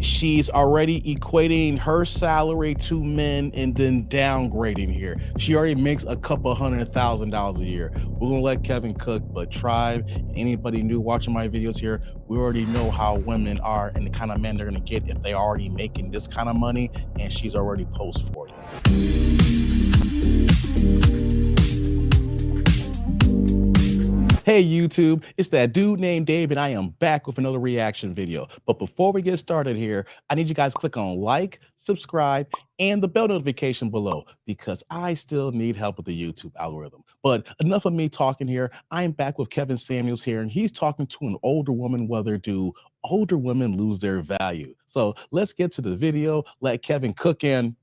she's already equating her salary to men and then downgrading here. She already makes a couple $100,000 a year. We're gonna let Kevin cook, but Tribe, anybody new watching my videos here, we already know how women are and the kind of men they're gonna get if they already making this kind of money, and she's already post 40. Hey YouTube, it's that dude named Dave, and I am back with another reaction video. But before we get started here, I need you guys to click on like, subscribe, and the bell notification below, because I still need help with the YouTube algorithm. But enough of me talking here. I'm back with Kevin Samuels here, and he's talking to an older woman whether do older women lose their value. So let's get to the video, let Kevin cook in.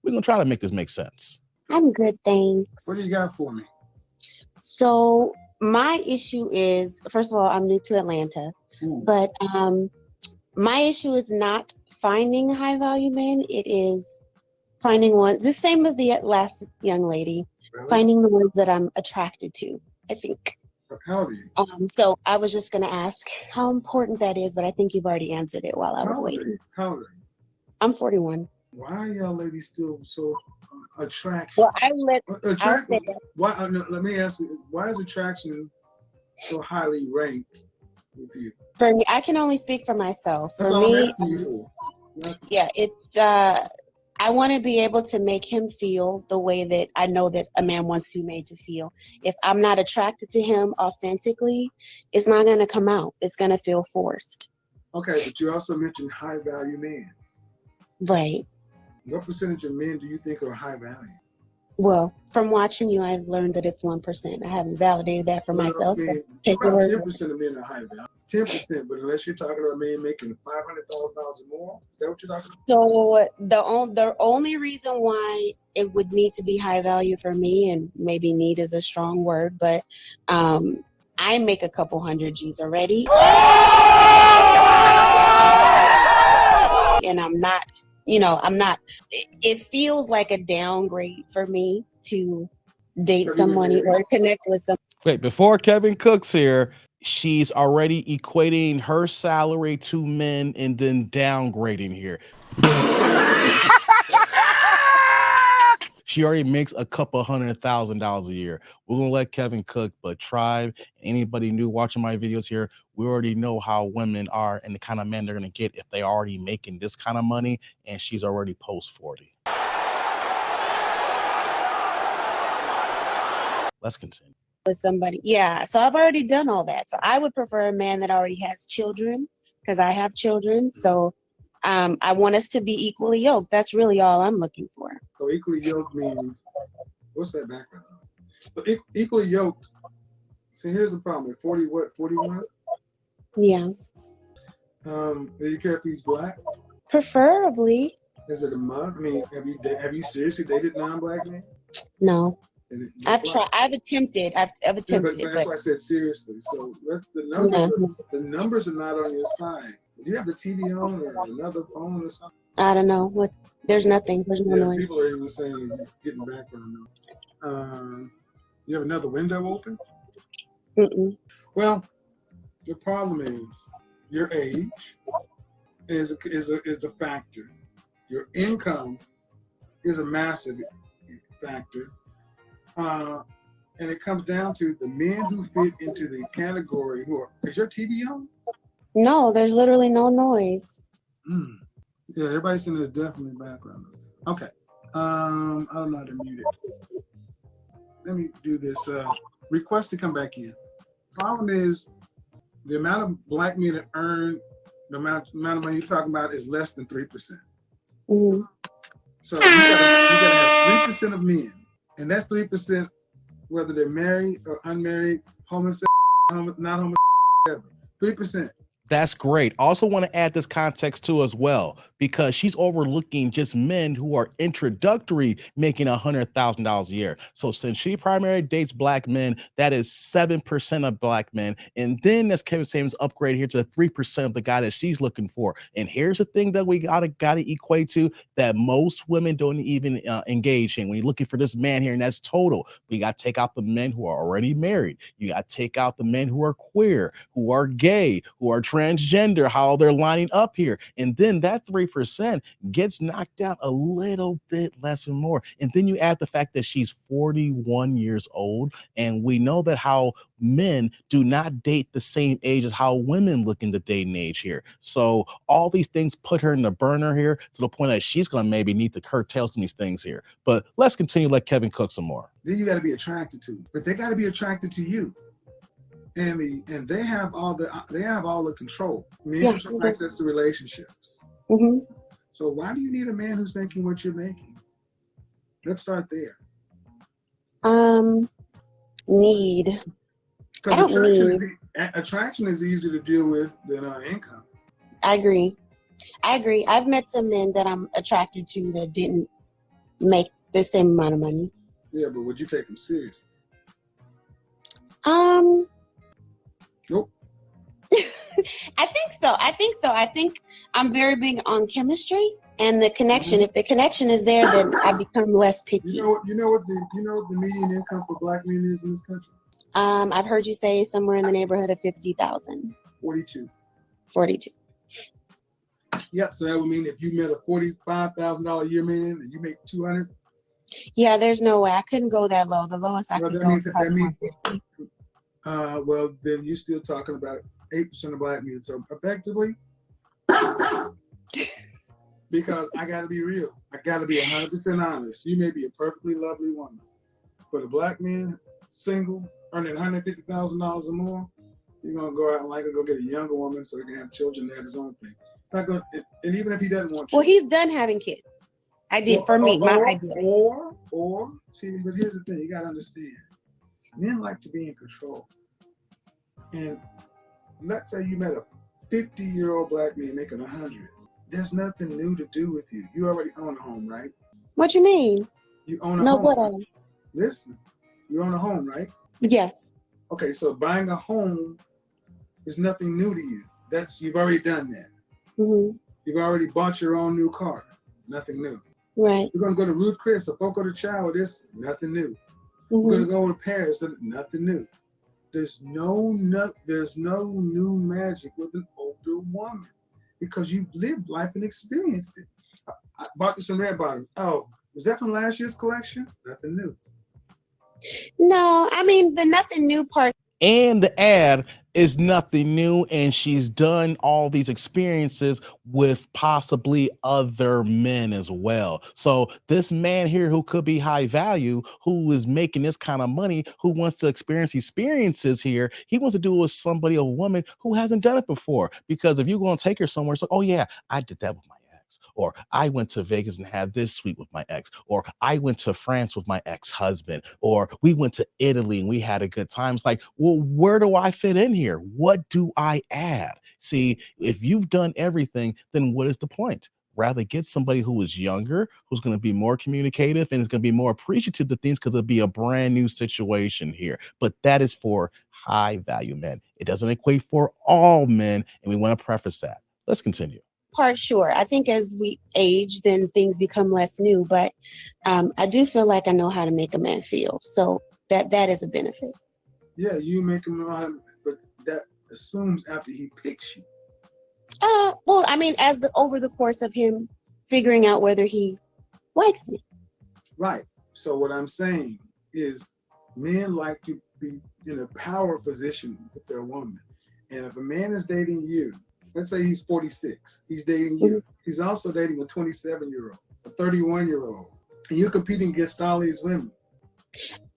We're gonna try to make this make sense. I'm good, thanks. What do you got for me? So my issue is, first of all, I'm new to Atlanta, but my issue is not finding high value men. It is finding one, the same as the last young lady, Really? finding the ones that I'm attracted to, I think. How old are you? So I was just going to ask how important that is, but I think you've already answered it while I was waiting. How old are you? I'm 41. Why are y'all ladies still so attractive? Well, Why? No, let me ask you. Why is attraction so highly ranked with you? For me, I can only speak for myself. That's For all me, I'm asking you for. yeah, it's I want to be able to make him feel the way that I know that a man wants to be made to feel. If I'm not attracted to him authentically, it's not going to come out. It's going to feel forced. Okay, but you also mentioned high value men. Right. What percentage of men do you think are high value? Well, from watching you, I've learned that it's 1%. I haven't validated that for myself. I mean, Take your about word. 10% of men are high value. 10%, but unless you're talking about a man making $500,000 or more, is that what you're talking about? So the only reason why it would need to be high value for me, and maybe need is a strong word, but I make a couple hundred G's already. And I'm not, it feels like a downgrade for me to date someone or connect with someone. Wait, before Kevin cooks here, she's already equating her salary to men and then downgrading here. She already makes a couple $100,000 a year. We're gonna let Kevin cook, but Tribe, anybody new watching my videos here, we already know how women are and the kind of men they're gonna get if they already making this kind of money, and she's already post 40. Let's continue. With somebody, yeah. So I've already done all that. So I would prefer a man that already has children, because I have children. So I want us to be equally yoked. That's really all I'm looking for. So equally yoked means, what's that background? But equally yoked, see, here's the problem. At 40, what, 41? Yeah. Do you care if he's black? Preferably. Is it a must? I mean, have you seriously dated non-black men? No. I've tried. I've attempted. I've attempted. But that's why I said seriously. So the numbers are not on your side. Do you have the TV on or another phone or something? I don't know. What? There's nothing. There's no noise. People are even saying you're getting background noise. You have another window open? Mm-mm. Well, the problem is your age is a factor. Your income is a massive factor. And it comes down to the men who fit into the category who are, is your TV on? No, there's literally no noise. Yeah, everybody's in the definitely background. Okay. I don't know how to mute it. Let me do this. Request to come back in. Problem is the amount of black men that earn the amount of money you're talking about is less than 3%. Mm-hmm. So you gotta have 3% of men. And that's 3%, whether they're married or unmarried, homosexual, not homosexual, 3%. That's great. Also want to add this context too as well, because she's overlooking just men who are introductory making $100,000 a year. So since she primarily dates black men, that is 7% of black men. And then as Kevin Samuels upgrade here to 3% of the guy that she's looking for. And here's the thing that we gotta equate to that most women don't even engage in. When you're looking for this man here, and that's total. We got to take out the men who are already married. You got to take out the men who are queer, who are gay, who are transgender, how they're lining up here. And then that 3% gets knocked down a little bit less and more. And then you add the fact that she's 41 years old. And we know that how men do not date the same age as how women look in the dating age here. So all these things put her in the burner here to the point that she's going to maybe need to curtail some of these things here. But let's continue, let Kevin cook some more. Then you got to be attracted to them, but they got to be attracted to you. And they have all the control. Men control access to relationships. Mm-hmm. So why do you need a man who's making what you're making? Let's start there. Need. I don't need. Attraction is easier to deal with than income. I agree. I've met some men that I'm attracted to that didn't make the same amount of money. Yeah, but would you take them seriously? Nope. I think so. I think I'm very big on chemistry and the connection. If the connection is there, then I become less picky. You know what the median income for black men is in this country? I've heard you say somewhere in the neighborhood of 50,000. 42. 42. Yep. So that would mean if you met a $45,000 a year man and you make 200. Yeah, there's no way I couldn't go that low. The lowest I could go is probably 150. Well, then you're still talking about 8% of black men. So effectively, because I got to be real, I got to be 100% honest. You may be a perfectly lovely woman, but a black man, single, earning $150,000 or more, you're gonna go out and go get a younger woman so he can have children and have his own thing. Not gonna, and even if he doesn't want. Well, he's done having kids. I did for me, my idea. Or see, but here's the thing: you gotta understand. Men like to be in control. And let's say you met a 50-year-old black man making 100. There's nothing new to do with you. You already own a home, right? What you mean? You own a no, home. what? Listen, you own a home, right? Yes. Okay, so buying a home is nothing new to you. You've already done that. Mm-hmm. You've already bought your own new car. Nothing new. Right. You're gonna go to Ruth Chris or Foco de Chao. This nothing new. Mm-hmm. We're gonna go to Paris. Nothing new. There's no new magic with an older woman because you've lived life and experienced it. I bought you some red bottoms. Oh, was that from last year's collection? Nothing new. No, I mean the nothing new part. And the ad is nothing new, and she's done all these experiences with possibly other men as well. So this man here who could be high value, who is making this kind of money, who wants to experience experiences here, he wants to do it with somebody, a woman who hasn't done it before. Because if you're going to take her somewhere, it's like, oh yeah, I did that with my ex, or I went to Vegas and had this suite with my ex, or I went to France with my ex-husband, or we went to Italy and we had a good time. It's like, well, where do I fit in here? What do I add? See, if you've done everything, then what is the point? Rather get somebody who is younger, who's going to be more communicative and is going to be more appreciative of things because it'll be a brand new situation here. But that is for high value men. It doesn't equate for all men, and we want to preface that. Let's continue. Part, sure. I think as we age, then things become less new. But I do feel like I know how to make a man feel. So that is a benefit. Yeah, you make him know how to, but that assumes after he picks you. Well, I mean, over the course of him figuring out whether he likes me. Right. So what I'm saying is men like to be in a power position with their woman. And if a man is dating you, let's say he's 46, he's dating you. Mm-hmm. He's also dating a 27-year-old, a 31-year-old, and you're competing against all these women.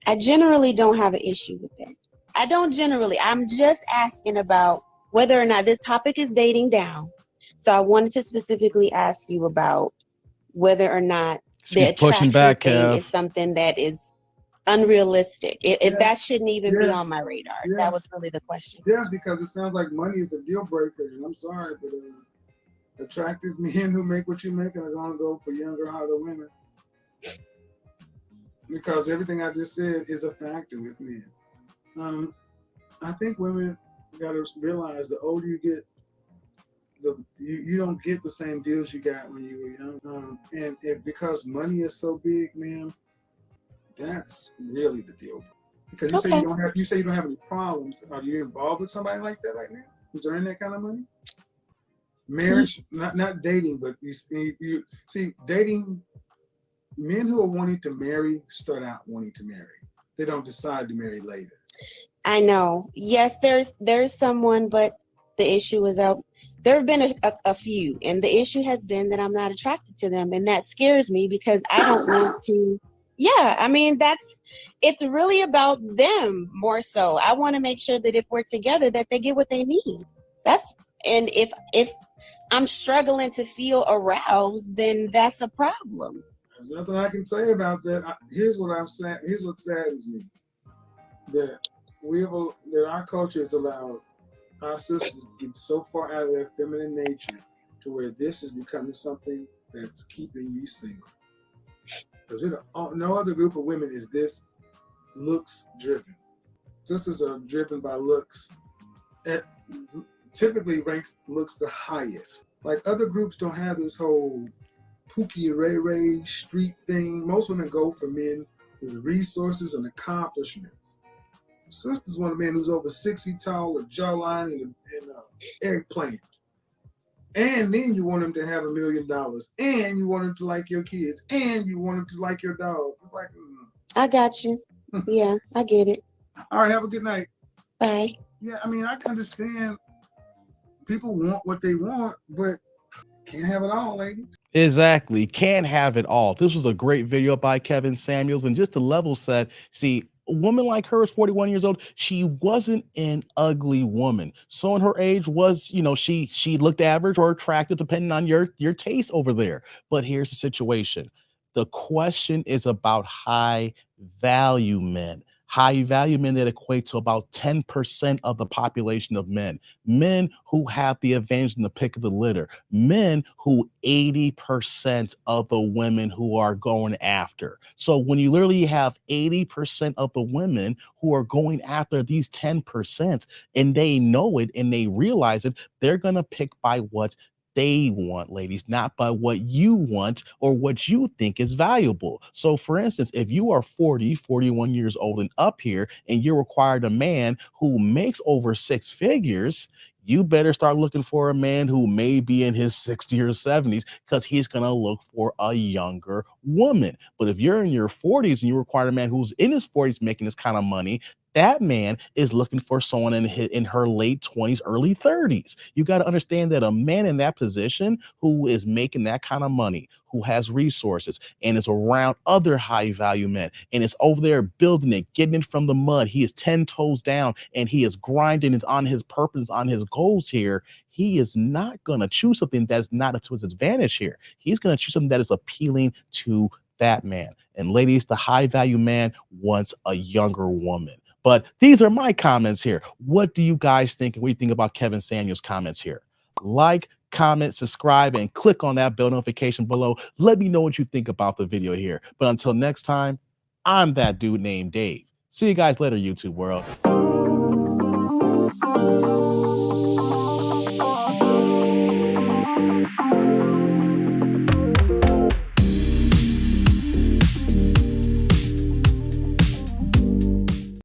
I generally don't have an issue with that. I don't generally. I'm just asking about whether or not this topic is dating down. So I wanted to specifically ask you about whether or not the attraction thing is something that is unrealistic. If that shouldn't even be on my radar. Yes. That was really the question. Yes, because it sounds like money is a deal breaker. And I'm sorry, but attractive men who make what you make are going to go for younger, hotter women. Because everything I just said is a factor with men. I think women got to realize the older you get, you don't get the same deals you got when you were young. And because money is so big, man, that's really the deal. Because you say you don't have any problems. Are you involved with somebody like that right now? Who's earning that kind of money? Marriage, not dating, but you see, dating, men who are wanting to marry start out wanting to marry. They don't decide to marry later. I know. Yes, there's someone, but the issue is out. There have been a few, and the issue has been that I'm not attracted to them, and that scares me because I don't want to. Yeah, I mean it's really about them more so. I want to make sure that if we're together, that they get what they need. And if I'm struggling to feel aroused, then that's a problem. There's nothing I can say about that. Here's what I'm saying. Here's what saddens me: that that our culture has allowed our sisters to get so far out of their feminine nature to where this is becoming something that's keeping you single. Because no other group of women is this looks driven. Sisters are driven by looks. Typically ranks looks the highest. Like other groups don't have this whole Pookie Ray street thing. Most women go for men with resources and accomplishments. Sisters want a man who's over 6 feet tall, a jawline, and an eggplant. And then you want him to have $1 million. And you want him to like your kids. And you want him to like your dog. It's like, I got you. Yeah, I get it. All right, have a good night. Bye. Yeah, I mean, I can understand people want what they want, but can't have it all, ladies. Exactly. Can't have it all. This was a great video by Kevin Samuels. And just to level set, see, a woman like her is 41 years old. She wasn't an ugly woman. So in her age was, you know, she looked average or attractive depending on your taste over there. But here's the situation. The question is about high value men. High value men that equate to about 10% of the population of men. Men who have the advantage in the pick of the litter. Men who 80% of the women who are going after. So when you literally have 80% of the women who are going after these 10% and they know it and they realize it, they're going to pick by what they want, ladies, not by what you want or what you think is valuable. So for instance, if you are 40, 41 years old and up here, and you're required a man who makes over 6 figures, you better start looking for a man who may be in his 60s or 70s because he's going to look for a younger woman. But if you're in your 40s and you require a man who's in his 40s making this kind of money, that man is looking for someone in her late 20s, early 30s. You got to understand that a man in that position who is making that kind of money, who has resources and is around other high value men and is over there building it, getting it from the mud. He is 10 toes down and he is grinding, is on his purpose, on his goals here. He is not going to choose something that's not to his advantage here. He's going to choose something that is appealing to that man. And ladies, the high value man wants a younger woman. But these are my comments here. What do you guys think? And what do you think about Kevin Samuels' comments here? Like, comment, subscribe, and click on that bell notification below. Let me know what you think about the video here. But until next time, I'm that dude named Dave. See you guys later, YouTube world.